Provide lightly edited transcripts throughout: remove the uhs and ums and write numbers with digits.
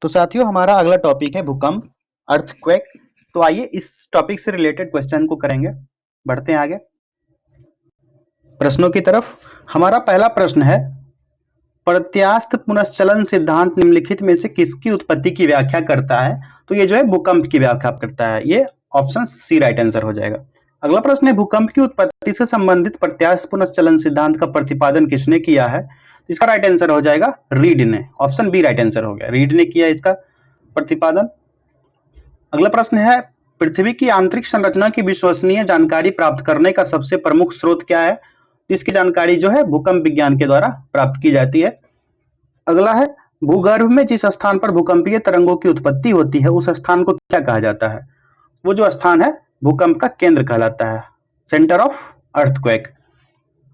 तो साथियों हमारा अगला टॉपिक है भूकंप अर्थक्वेक। तो आइए इस टॉपिक से रिलेटेड क्वेश्चन को करेंगे। बढ़ते हैं आगे प्रश्नों की तरफ। हमारा पहला प्रश्न है, प्रत्यास्थ पुनश्चलन सिद्धांत निम्नलिखित में से किसकी उत्पत्ति की व्याख्या करता है? तो ये जो है भूकंप की व्याख्या करता है। ये ऑप्शन सी राइट आंसर हो जाएगा। अगला प्रश्न है, भूकंप की उत्पत्ति से संबंधित प्रत्यास्थ पुनश्चलन सिद्धांत का प्रतिपादन किसने किया है? इसका राइट आंसर हो जाएगा रीड ने। ऑप्शन बी राइट आंसर हो गया, रीड ने किया इसका प्रतिपादन। अगला प्रश्न है, पृथ्वी की आंतरिक संरचना की विश्वसनीय जानकारी प्राप्त करने का सबसे प्रमुख स्रोत क्या है? इसकी जानकारी जो है भूकंप विज्ञान के द्वारा प्राप्त की जाती है। अगला है, भूगर्भ में जिस स्थान पर भूकंपीय तरंगों की उत्पत्ति होती है उस स्थान को क्या कहा जाता है? वो जो स्थान है भूकंप का केंद्र कहलाता है, centre of earthquake.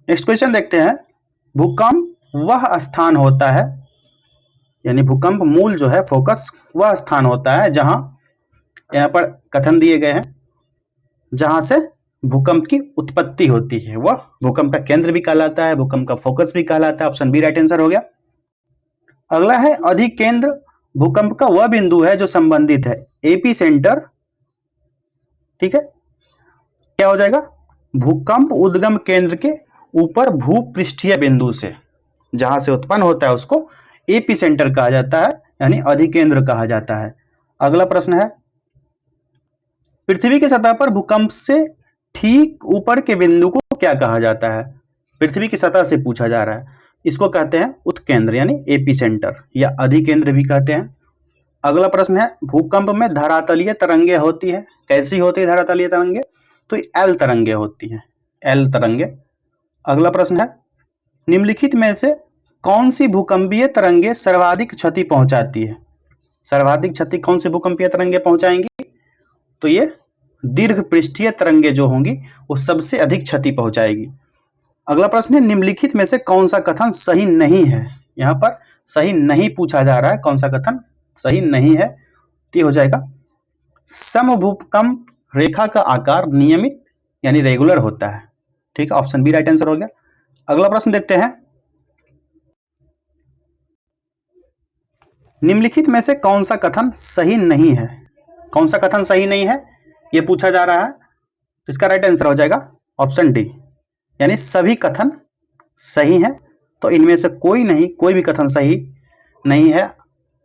Next question देखते हैं, भूकंप वह स्थान होता है, यानी भूकंप मूल जो है फोकस वह स्थान होता है जहां, यहाँ पर कथन दिए गए हैं, जहां से भूकंप की उत्पत्ति होती है वह भूकंप का केंद्र भी कहलाता है, भूकंप का फोकस भी कहलाता है। ऑप्शन बी राइट आंसर हो गया। अगला है, अधिकेंद्र भूकंप का वह बिंदु है जो संबंधित है एपी सेंटर। ठीक है, क्या हो जाएगा? भूकंप उद्गम केंद्र के ऊपर भूपृष्ठीय बिंदु से जहां से उत्पन्न होता है उसको एपी सेंटर कहा जाता है, यानी अधिकेंद्र कहा जाता है। अगला प्रश्न है, पृथ्वी की सतह पर भूकंप से ठीक ऊपर के बिंदु को क्या कहा जाता है? पृथ्वी की सतह से पूछा जा रहा है, इसको कहते हैं उत्केंद्र यानी एपी सेंटर या अधिकेंद्र भी कहते हैं। अगला प्रश्न है, भूकंप में धरातलीय तरंगे होती है, कैसी होती है धरातलीय तरंगे? तो एल तरंगे होती हैं, एल तरंगे। अगला प्रश्न है, निम्नलिखित में से कौन सी भूकंपीय तरंगे सर्वाधिक क्षति पहुंचाती है? सर्वाधिक क्षति कौन सी भूकंपीय तरंगे पहुंचाएंगी? तो ये दीर्घ पृष्ठीय तरंगे जो होंगी वो सबसे अधिक क्षति पहुंचाएगी। अगला प्रश्न है, निम्नलिखित में से कौन सा कथन सही नहीं है? यहाँ पर सही नहीं पूछा जा रहा है, कौन सा कथन सही नहीं है? तो हो जाएगा, समभूकंप रेखा का आकार नियमित यानी रेगुलर होता है। ठीक है, ऑप्शन बी राइट आंसर हो गया। अगला प्रश्न देखते हैं, निम्नलिखित में से कौन सा कथन सही नहीं है? कौन सा कथन सही नहीं है ये पूछा जा रहा है, इसका राइट आंसर हो जाएगा ऑप्शन डी, यानी सभी कथन सही हैं। तो इनमें से कोई नहीं, कोई भी कथन सही नहीं है,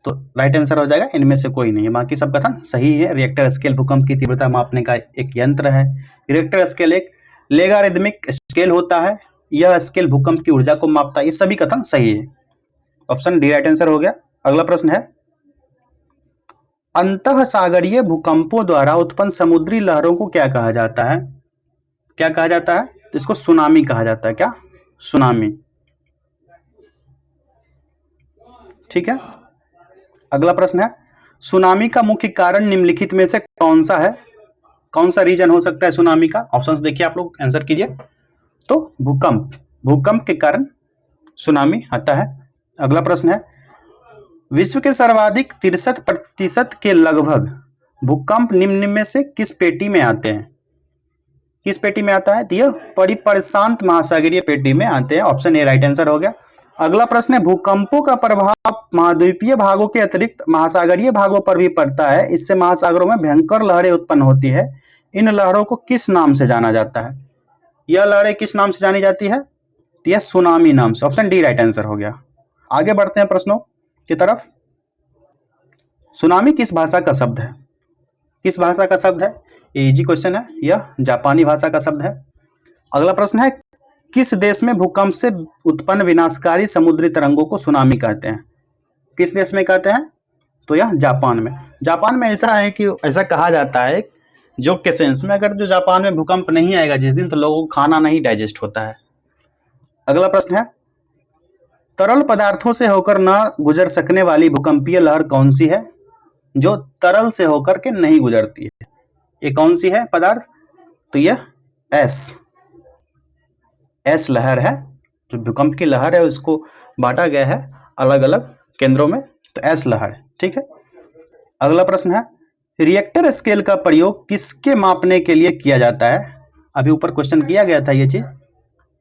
तो राइट आंसर हो जाएगा इनमें से कोई नहीं है, बाकी सब कथन सही है। रिएक्टर स्केल भूकंप की तीव्रता मापने का एक यंत्र है। रिएक्टर स्केल एक लोगैरिथमिक स्केल होता है, यह स्केल भूकंप की ऊर्जा को मापता है। ये सभी कथन सही है, ऑप्शन डी राइट आंसर हो गया। अगला प्रश्न है, अंतः सागरीय भूकंपों द्वारा उत्पन्न समुद्री लहरों को क्या कहा जाता है? क्या कहा जाता है? तो इसको सुनामी कहा जाता है। क्या? सुनामी। ठीक है, अगला प्रश्न है, सुनामी का मुख्य कारण निम्नलिखित में से कौन सा है? कौन सा रीजन हो सकता है सुनामी का? ऑप्शंस देखिए, आप लोग आंसर कीजिए। तो भूकंप, भूकंप के कारण सुनामी आता है। अगला प्रश्न है, विश्व के सर्वाधिक 63% के लगभग भूकंप निम्न में से किस पेटी में आते हैं? किस पेटी में आता है? तो यह परिप्रशांत महासागरीय पेटी में आते हैं। ऑप्शन ए राइट आंसर हो गया। अगला प्रश्न है, भूकंपों का प्रभाव महाद्वीपीय भागों के अतिरिक्त महासागरीय भागों पर भी पड़ता है, इससे महासागरों में भयंकर लहरें उत्पन्न होती है। इन लहरों को किस नाम से जाना जाता है? यह लहरें किस नाम से जानी जाती है? तो यह सुनामी नाम से। ऑप्शन डी राइट आंसर हो गया। आगे बढ़ते हैं प्रश्नों की तरफ। सुनामी किस भाषा का शब्द है? किस भाषा का शब्द है? इजी क्वेश्चन है, यह जापानी भाषा का शब्द है। अगला प्रश्न है, किस देश में भूकंप से उत्पन्न विनाशकारी समुद्री तरंगों को सुनामी कहते हैं? किस देश में कहते हैं? तो यह जापान में। जापान में ऐसा है कि ऐसा कहा जाता है जोक के सेंस में, अगर जो जापान में भूकंप नहीं आएगा जिस दिन, तो लोगों को खाना नहीं डाइजेस्ट होता है। अगला प्रश्न है, तरल पदार्थों से होकर न गुजर सकने वाली भूकंपीय लहर कौन सी है? जो तरल से होकर के नहीं गुजरती है, ये कौन सी है पदार्थ? तो यह एस लहर है। जो भूकंप की लहर है उसको बांटा गया है अलग अलग केंद्रों में, तो एस लहर। ठीक है, अगला प्रश्न है, रिएक्टर स्केल का प्रयोग किसके मापने के लिए किया जाता है? अभी ऊपर क्वेश्चन किया गया था ये चीज,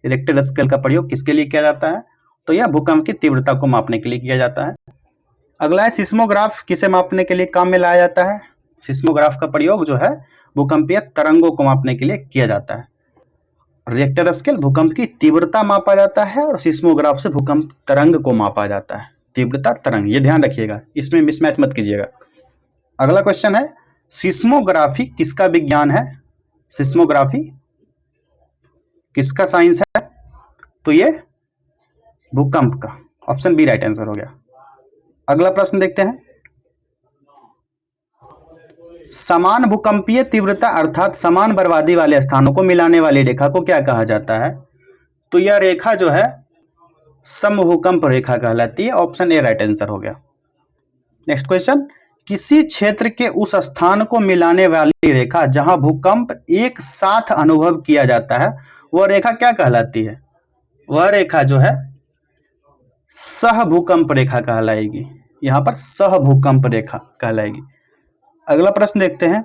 रिएक्टर स्केल का प्रयोग किसके लिए किया जाता है? तो यह भूकंप की तीव्रता को मापने के लिए किया जाता है। अगला है सिस्मोग्राफ किसे मापने के लिए काम में लाया जाता है? सिस्मोग्राफ का प्रयोग जो है भूकंपीय तरंगों को मापने के लिए किया जाता है। रिएक्टर स्केल भूकंप की तीव्रता मापा जाता है और सिस्मोग्राफ से भूकंप तरंग को मापा जाता है। तीव्रता तरंग, ये ध्यान रखिएगा, इसमें मिसमैच मत कीजिएगा। अगला क्वेश्चन है सिस्मोग्राफी किसका विज्ञान है? सिस्मोग्राफी किसका साइंस है? तो ये भूकंप का, ऑप्शन बी राइट आंसर हो गया। अगला प्रश्न देखते हैं, समान भूकंपीय तीव्रता अर्थात समान बर्बादी वाले स्थानों को मिलाने वाली रेखा को क्या कहा जाता है? तो यह रेखा जो है समभूकंप रेखा कहलाती है, ऑप्शन ए राइट आंसर हो गया। नेक्स्ट क्वेश्चन, किसी क्षेत्र के उस स्थान को मिलाने वाली रेखा जहां भूकंप एक साथ अनुभव किया जाता है वह रेखा क्या कहलाती है? वह रेखा जो है सहभूकंप रेखा कहलाएगी, यहां पर सहभूकंप रेखा कहलाएगी। अगला प्रश्न देखते हैं,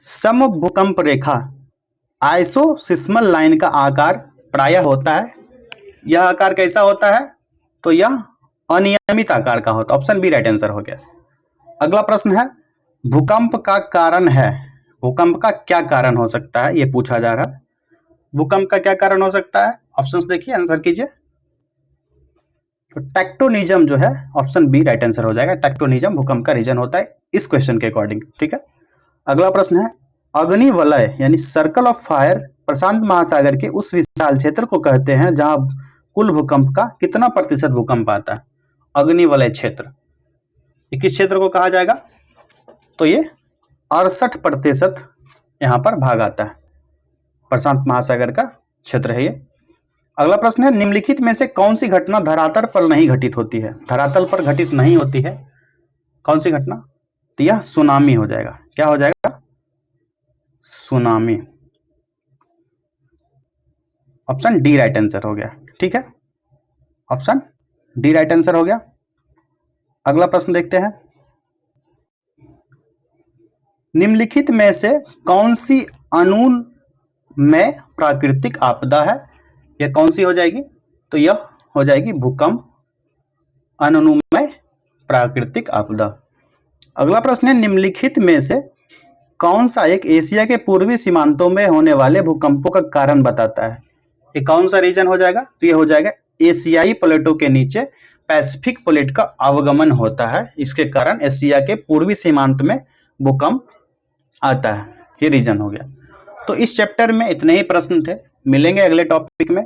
समभूकंप रेखा आइसोसिस्मल लाइन का आकार प्रायः होता है, यह आकार कैसा होता है? तो यह अनियमित आकार का होता है, ऑप्शन बी राइट आंसर हो गया। अगला प्रश्न है, भूकंप का कारण है, भूकंप का क्या कारण हो सकता है, यह पूछा जा रहा है। भूकंप का क्या कारण हो सकता है? ऑप्शंस देखिए, आंसर कीजिए। तो टेक्टोनिज्म जो है, ऑप्शन बी राइट आंसर हो जाएगा। टेक्टोनिज्म भूकंप का रीजन होता है इस क्वेश्चन के अकॉर्डिंग, ठीक है। अगला प्रश्न है, अग्निवलय यानी सर्कल ऑफ फायर प्रशांत महासागर के उस विशाल क्षेत्र को कहते हैं जहां कुल भूकंप का कितना प्रतिशत भूकंप आता है? अग्निवलय क्षेत्र, ये किस क्षेत्र को कहा जाएगा? तो ये 68% यहां पर भाग आता है, प्रशांत महासागर का क्षेत्र है ये। अगला प्रश्न है, निम्नलिखित में से कौन सी घटना धरातल पर नहीं घटित होती है? धरातल पर घटित नहीं होती है कौन सी घटना? तो यह सुनामी हो जाएगा। क्या हो जाएगा? Tsunami, option D right answer हो गया, ठीक है, ऑप्शन डी राइट आंसर हो गया। अगला प्रश्न देखते हैं, निम्नलिखित में से कौन सी अनुमेय प्राकृतिक आपदा है? यह कौन सी हो जाएगी? तो यह हो जाएगी भूकंप अनुमेय प्राकृतिक आपदा। अगला प्रश्न है, निम्नलिखित में से कौन सा एक एशिया के पूर्वी सीमांतों में होने वाले भूकंपों का कारण बताता है? ये कौन सा रीजन हो जाएगा? तो ये हो जाएगा एशियाई प्लेटों के नीचे पैसिफिक प्लेट का अवगमन होता है, इसके कारण एशिया के पूर्वी सीमांत में भूकंप आता है, ये रीजन हो गया। तो इस चैप्टर में इतने ही प्रश्न थे, मिलेंगे अगले टॉपिक में।